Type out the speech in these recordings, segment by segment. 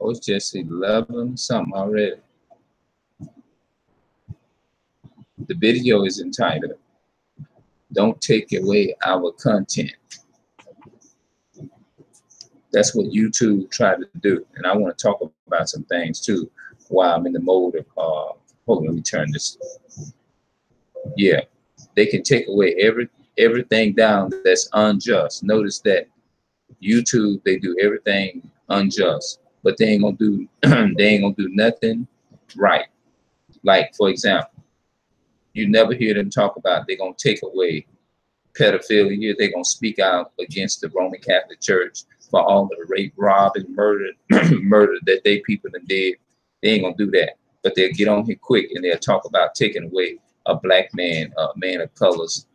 Oh, it's just 11 something already. The video is entitled, "Don't Take Away Our Content." That's what YouTube tried to do. And I want to talk about some things too while I'm in the mode of, hold on, let me turn this. Yeah, they can take away everything down that's unjust. Notice that YouTube, they do everything unjust, but they ain't gonna do they ain't gonna do nothing right. Like, for example, you never hear them talk about they're gonna take away pedophilia. They're gonna speak out against the Roman Catholic Church for all of the rape, rob, and murder murder that they people done did. They ain't gonna do that. But they'll get on here quick and they'll talk about taking away a black man, a man of color's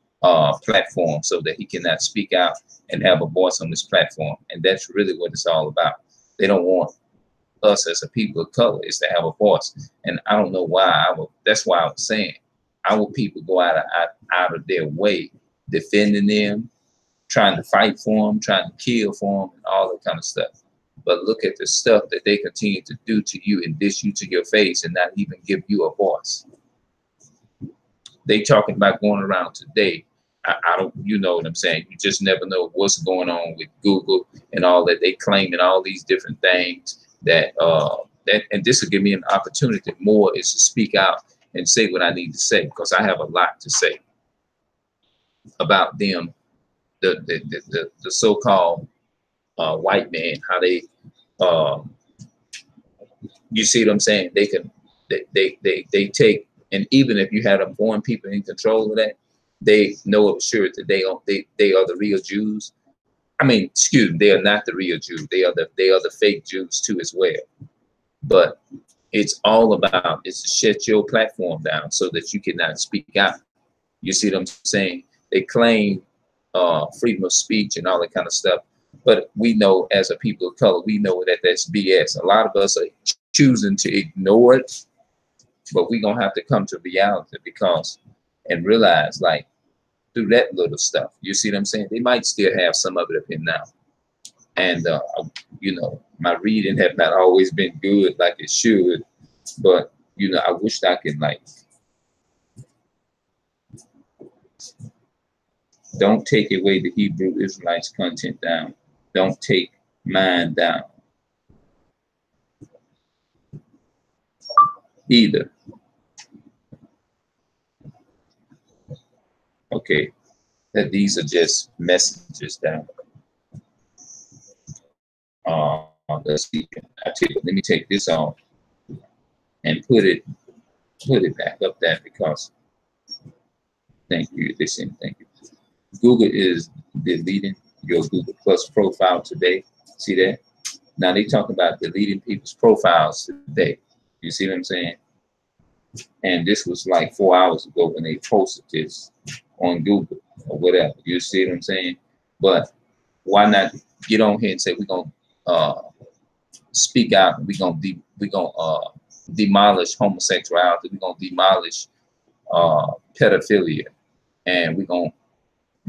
platform so that he cannot speak out and have a voice on this platform. And that's really what it's all about. They don't want us as a people of color is to have a voice. And I don't know why. That's why I was saying our people go out of their way defending them, trying to fight for them, trying to kill for them, and all that kind of stuff. But look at the stuff that they continue to do to you and dish you to your face and not even give you a voice. They talking about going around today. I don't, you know what I'm saying? You just never know what's going on with Google and all that. They claiming all these different things that and this will give me an opportunity more is to speak out and say what I need to say, because I have a lot to say about them, the so-called white man, how they you see what I'm saying? They can they take, and even if you had a foreign people in control of that, they know of sure that they are the real Jews. I mean, excuse me, they are not the real Jews. They are the fake Jews too as well. But it's all about is to shut your platform down so that you cannot speak out. You see what I'm saying? They claim freedom of speech and all that kind of stuff. But we know as a people of color, we know that that's BS. A lot of us are choosing to ignore it, but we're going to have to come to reality because and realize like through that little stuff, you see what I'm saying? They might still have some of it up in now. And, you know, my reading have not always been good like it should, but, you know, I wished I could like, don't take away the Hebrew Israelites content down. Don't take mine down either. Okay, that these are just messages down. Let's see. Let me take this off and put it back up there because thank you. Thank you. Google is deleting your Google Plus profile today. See that? Now they talk about deleting people's profiles today. You see what I'm saying? And this was like 4 hours ago when they posted this on Google or whatever. You see what I'm saying? But why not get on here and say we're gonna speak out and we're gonna demolish homosexuality, we're gonna demolish pedophilia, and we're gonna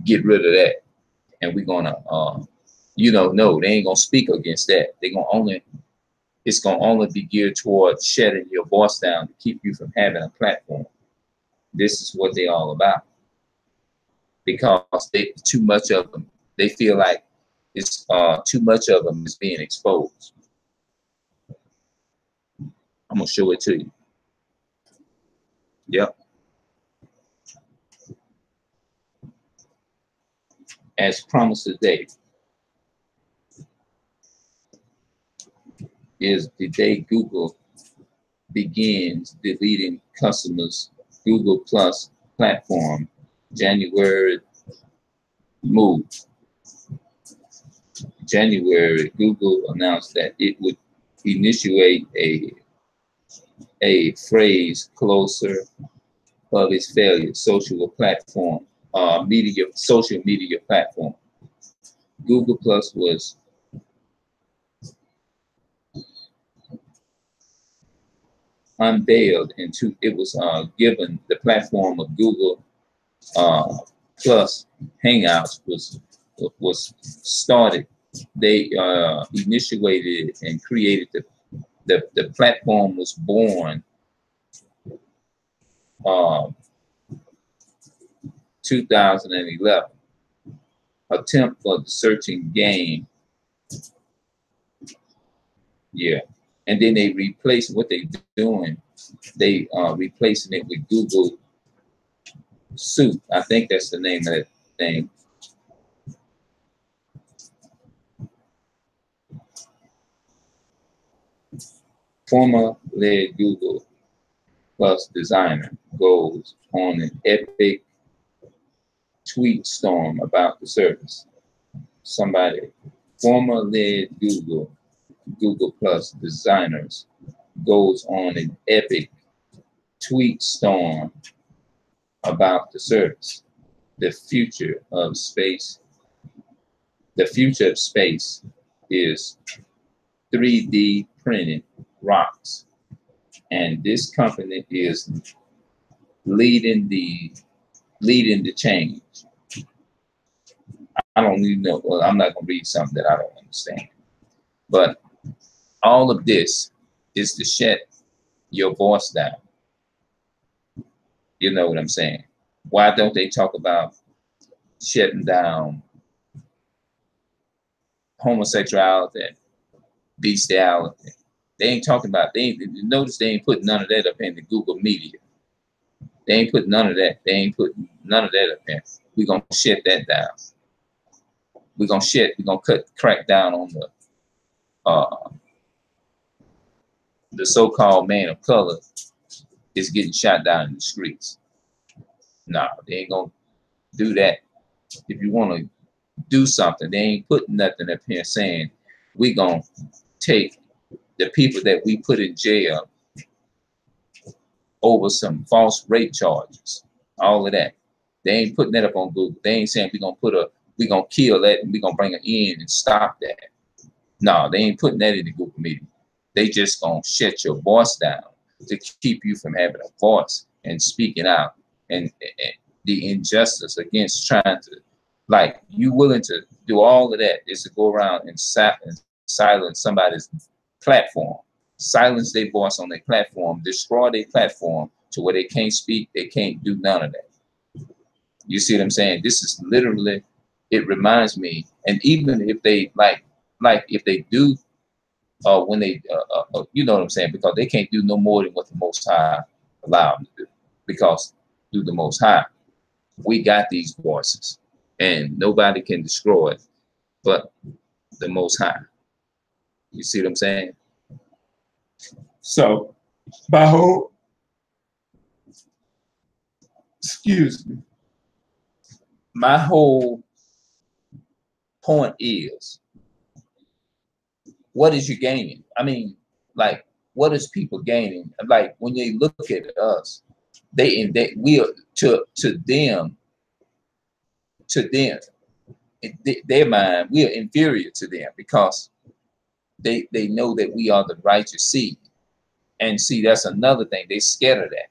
get rid of that, and we're gonna you know, no, they ain't gonna speak against that. It's gonna only be geared towards shutting your voice down to keep you from having a platform. This is what they're all about. Because too much of them, they feel like it's too much of them is being exposed. I'm gonna show it to you. Yep. As promised today is the day Google begins deleting customers' Google Plus platform. January move. January, Google announced that it would initiate a phrase closer of its failure, social media platform. Google Plus was unveiled into it was given the platform of Google Plus Hangouts was started. They initiated and created The platform was born 2011. Attempt for the search engine. Yeah. And then they replace what they doing. They replacing it with Google Soup. I think that's the name of that thing. Former lead Google Plus designer goes on an epic tweet storm about the service. Somebody, former lead Google Plus designers goes on an epic tweet storm about the service. The future of space is 3D printed rocks. And this company is leading the change. I don't even know. Well, I'm not gonna read something that I don't understand. But all of this is to shut your voice down. You know what I'm saying? Why don't they talk about shutting down homosexuality, bestiality? They ain't talking about, notice they ain't putting none of that up in the Google media. They ain't putting none of that. They ain't putting none of that up in. We're gonna shut that down. We're gonna crack down on the so-called man of color is getting shot down in the streets. No, they ain't gonna do that. If you want to do something, they ain't putting nothing up here saying we gonna take the people that we put in jail over some false rape charges, all of that. They ain't putting that up on Google. They ain't saying we gonna kill that and we gonna bring an end and stop that. No, they ain't putting that in the Google meeting. They just gonna shut your voice down to keep you from having a voice and speaking out and the injustice against trying to, like, you willing to do all of that is to go around and silence somebody's platform, silence their voice on their platform, destroy their platform to where they can't speak, they can't do none of that. You see what I'm saying? This is literally, it reminds me, and even if they like if they do, when they, you know what I'm saying, because they can't do no more than what the Most High allowed them to do, because through the Most High, we got these voices, and nobody can destroy it but the Most High. You see what I'm saying? So, my whole, excuse me, my whole point is, what is you gaining? I mean, like, what is people gaining? Like, when they look at us, we are to them, in their mind, we are inferior to them because they know that we are the righteous seed. And see, that's another thing. They scared of that.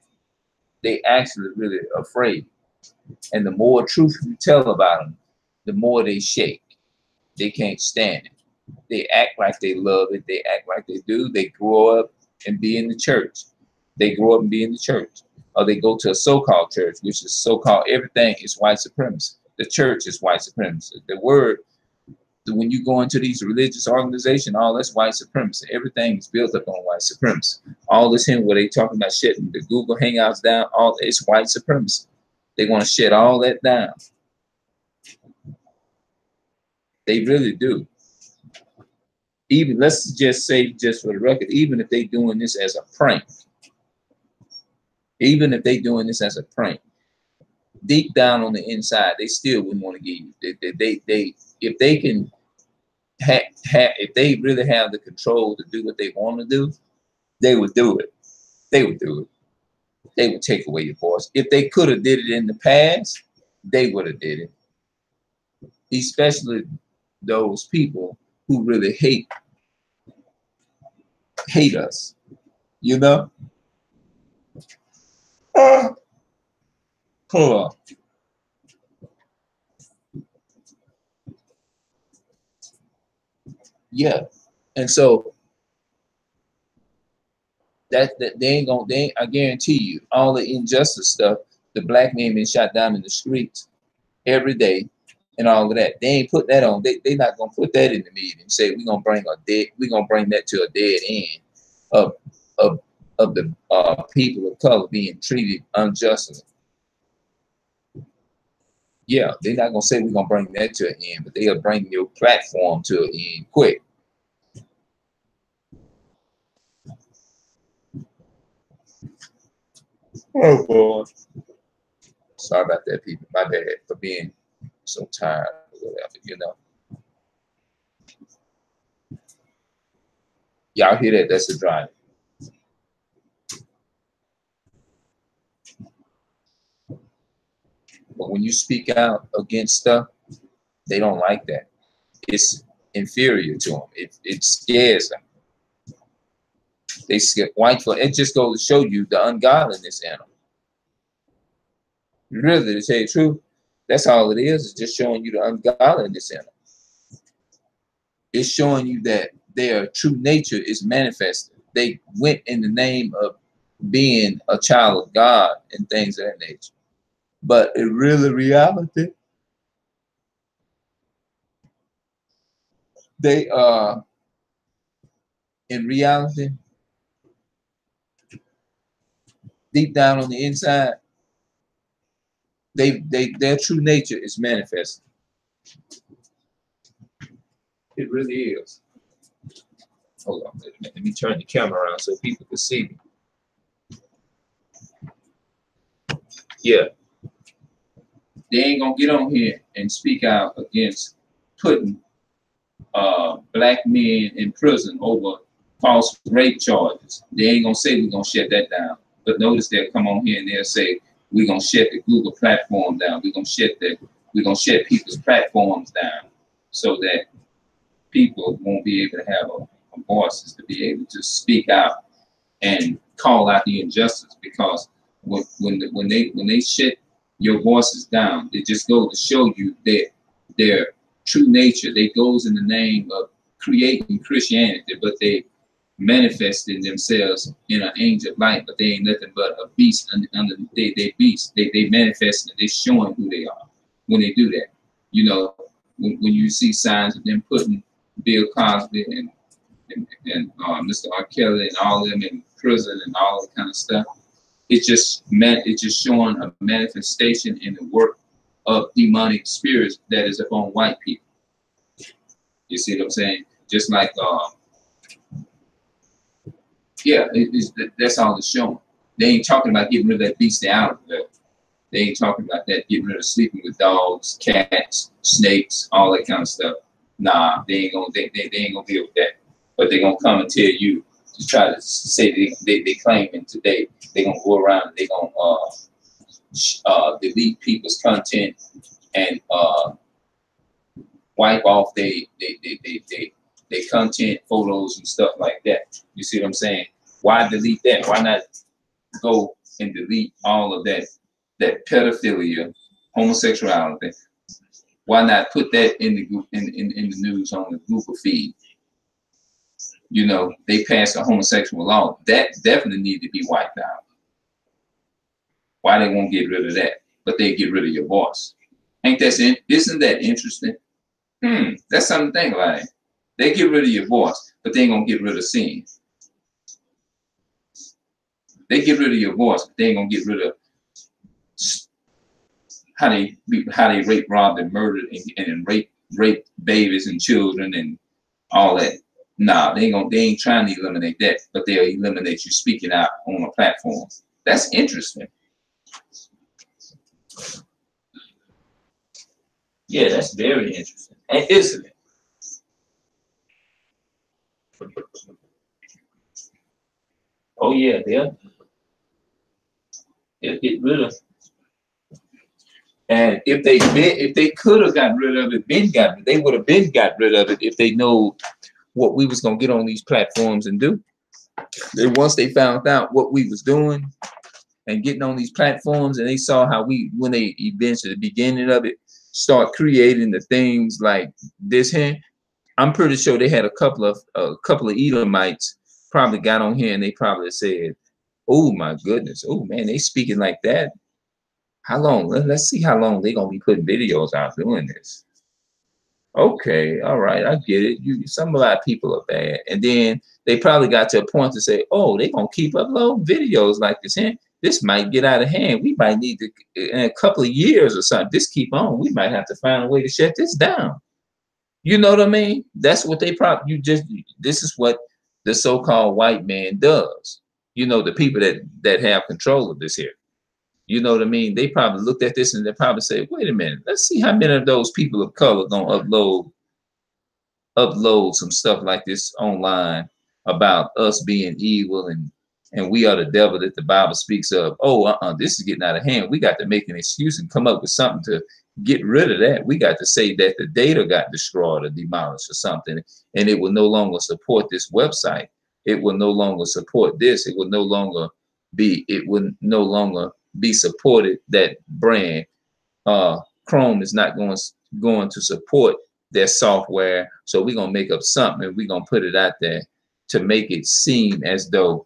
They actually really afraid. And the more truth you tell about them, the more they shake. They can't stand it. They act like they love it. They act like they do. They grow up and be in the church. They grow up and be in the church. Or they go to a so-called church, which is so-called, everything is white supremacy. The church is white supremacy. The word, when you go into these religious organizations, all that's white supremacy. Everything is built up on white supremacy. All this here where they talking about shutting the Google Hangouts down, all it's white supremacy. They want to shut all that down. They really do. Even, let's just say, just for the record, even if they doing this as a prank, deep down on the inside, they still wouldn't want to give you. They if they can if they really have the control to do what they want to do, they would do it. They would do it. They would take away your voice. If they could have did it in the past, they would have did it. Especially those people who really hate us, you know? Hold on. Yeah. And so That I guarantee you, all the injustice stuff, the black men being shot down in the streets every day, and all of that. They ain't put that on. They not gonna put that in the media and say we're gonna bring that to a dead end of the people of color being treated unjustly. Yeah, they're not gonna say we're gonna bring that to an end, but they'll bring your platform to an end quick. Oh boy. Sorry about that, people. My bad for being so tired or whatever, you know. Y'all hear that? That's the drive. But when you speak out against stuff, they don't like that. It's inferior to them. It scares them. They skip white for it. Just goes to show you the ungodliness in them. Really, to tell you the truth, that's all it is just showing you the ungodliness in them. It's showing you that their true nature is manifested. They went in the name of being a child of God and things of that nature. But in really reality, they are in reality, deep down on the inside, their true nature is manifested. It really is. Hold on, let me turn the camera around so people can see me. Yeah. They ain't gonna get on here and speak out against putting black men in prison over false rape charges. They ain't gonna say we're gonna shut that down. But notice they'll come on here and they'll say we're gonna shut the Google platform down. We're gonna shut people's platforms down so that people won't be able to have a voices to be able to speak out and call out the injustice. Because when they shut your voices down, it just goes to show you that their true nature, they goes in the name of creating Christianity, but they manifested themselves in an angel of light, but they ain't nothing but a beast under they beast. They manifesting, they showing who they are when they do that. You know, when you see signs of them putting Bill Cosby and Mr. R. Kelly and all of them in prison and all that kind of stuff, it's just showing a manifestation in the work of demonic spirits that is upon white people. You see what I'm saying? Just like yeah, that's all it's showing. They ain't talking about getting rid of that bestiality. They ain't talking about that, getting rid of sleeping with dogs, cats, snakes, all that kind of stuff. Nah, they ain't gonna deal with that. But they're gonna come and tell you to try to say they claiming today they're gonna go around and they're gonna delete people's content and wipe off they content, photos and stuff like that. You see what I'm saying? Why delete that? Why not go and delete all of that pedophilia, homosexuality? Why not put that in the news on the Google feed? You know, they passed a homosexual law that definitely need to be wiped out. Why they won't get rid of that, but they get rid of your voice? Isn't that interesting? That's something to think about. They get rid of your voice, but they ain't gonna get rid of sin. They get rid of your voice, but they ain't gonna get rid of how they rape, robbed, and murdered, and rape babies and children and all that. Nah, they ain't trying to eliminate that, but they'll eliminate you speaking out on a platform. That's interesting. Yeah, that's very interesting. And isn't it? Oh yeah, yeah. It really. And if they could have gotten rid of it, they would have been got rid of it if they know what we was gonna get on these platforms and do. And once they found out what we was doing and getting on these platforms, and they saw how when they eventually the beginning of it, start creating the things like this here, I'm pretty sure they had a couple of Edomites probably got on here and they probably said, "Oh my goodness, oh man, they speaking like that. How long? Let's see how long they gonna be putting videos out doing this." Okay, all right, I get it. Some of our people are bad, and then they probably got to a point to say, "Oh, they gonna keep uploading videos like this, and this might get out of hand. We might need to in a couple of years or something. This keep on. We might have to find a way to shut this down." You know what I mean? That's what they probably. This is what the so-called white man does. You know, the people that have control of this here. You know what I mean? They probably looked at this and they probably said, "Wait a minute, let's see how many of those people of color gonna upload some stuff like this online about us being evil and we are the devil that the Bible speaks of. Oh, this is getting out of hand. We got to make an excuse and come up with something to get rid of that. We got to say that the data got destroyed or demolished or something, and it will no longer support this website. It will no longer support this. It will no longer be. It will no longer be supported. That brand, Chrome is not going to support their software, so we're gonna make up something and we're gonna put it out there to make it seem as though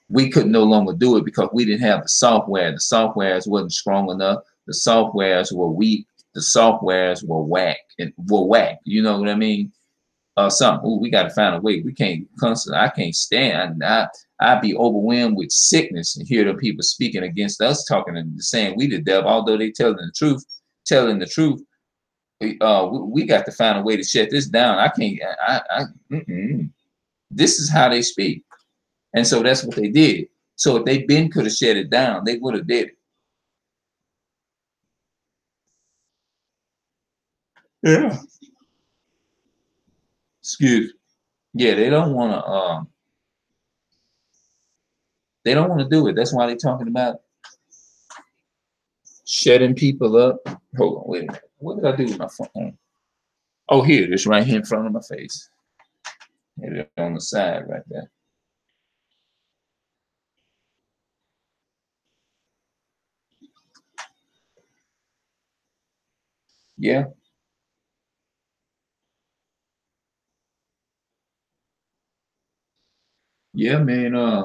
we could no longer do it because we didn't have the software. The softwares wasn't strong enough. The softwares were weak. The softwares were whack and were whack. You know what I mean? Something. Ooh, we got to find a way. We can't constantly. I can't stand. I'd be overwhelmed with sickness and hear the people speaking against us, talking and saying we the devil, although they telling the truth. Telling the truth. We got to find a way to shut this down. I can't. This is how they speak. And so that's what they did. So if they could have shut it down, they would have did it. Yeah. Excuse. Yeah, they don't want to. They don't want to do it. That's why they're talking about shutting people up. Hold on, wait a minute. What did I do with my phone? Oh, here it is, right here in front of my face. Hit it on the side right there. Yeah. Yeah, man.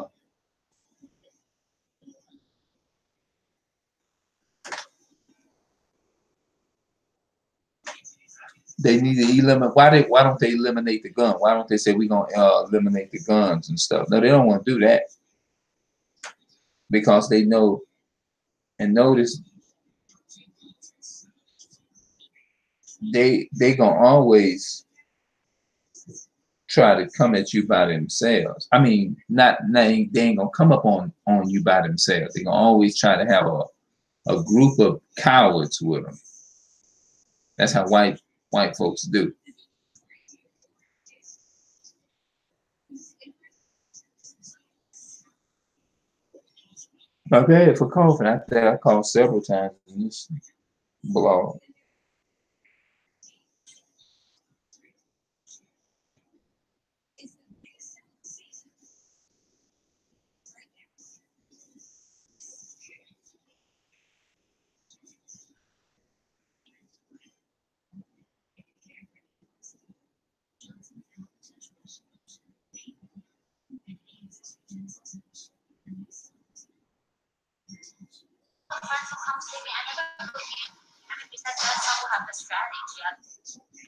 They need to eliminate. Why don't they eliminate the gun? Why don't they say we're gonna eliminate the guns and stuff? No, they don't want to do that because they know and notice they gonna always try to come at you by themselves. I mean, not they ain't gonna come up on you by themselves. They gonna always try to have a group of cowards with them. That's how white folks do. My bad for coughing. I think I coughed several times in this blog.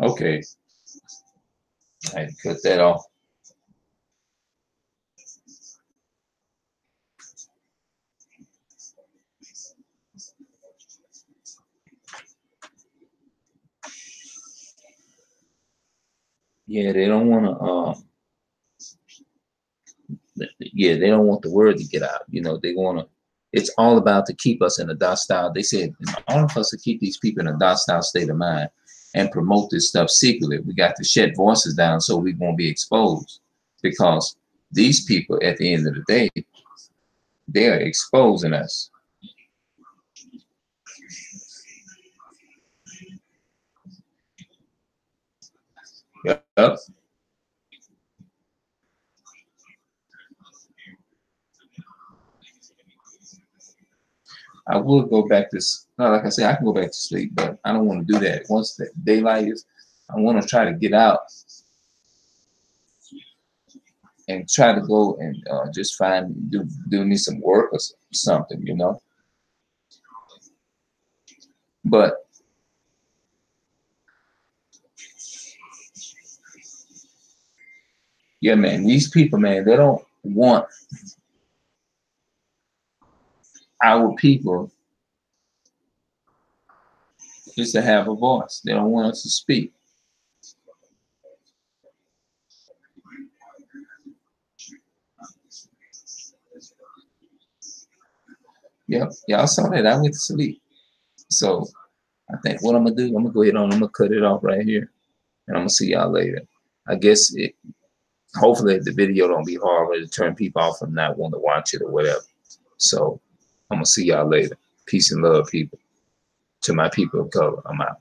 Okay, I had to cut that off. Yeah, they don't want to. Yeah, they don't want the word to get out. You know, they want to. It's all about to keep us in a docile. They said in order for us to keep these people in a docile state of mind and promote this stuff secretly, we got to shut voices down so we won't be exposed. Because these people, at the end of the day, they're exposing us. Yep. I will go back to, no, like I said, I can go back to sleep, but I don't want to do that. Once the daylight is, I want to try to get out and try to go and just do me some work or something, you know. But yeah, man, these people, man, they don't want our people just to have a voice. They don't want us to speak. Yep, y'all saw that. I went to sleep. So I think what I'm gonna do, I'm gonna go ahead on, I'm gonna cut it off right here, and I'm gonna see y'all later. I guess hopefully the video don't be hard to turn people off and not want to watch it or whatever. So I'm gonna see y'all later. Peace and love, people. To my people of color, I'm out.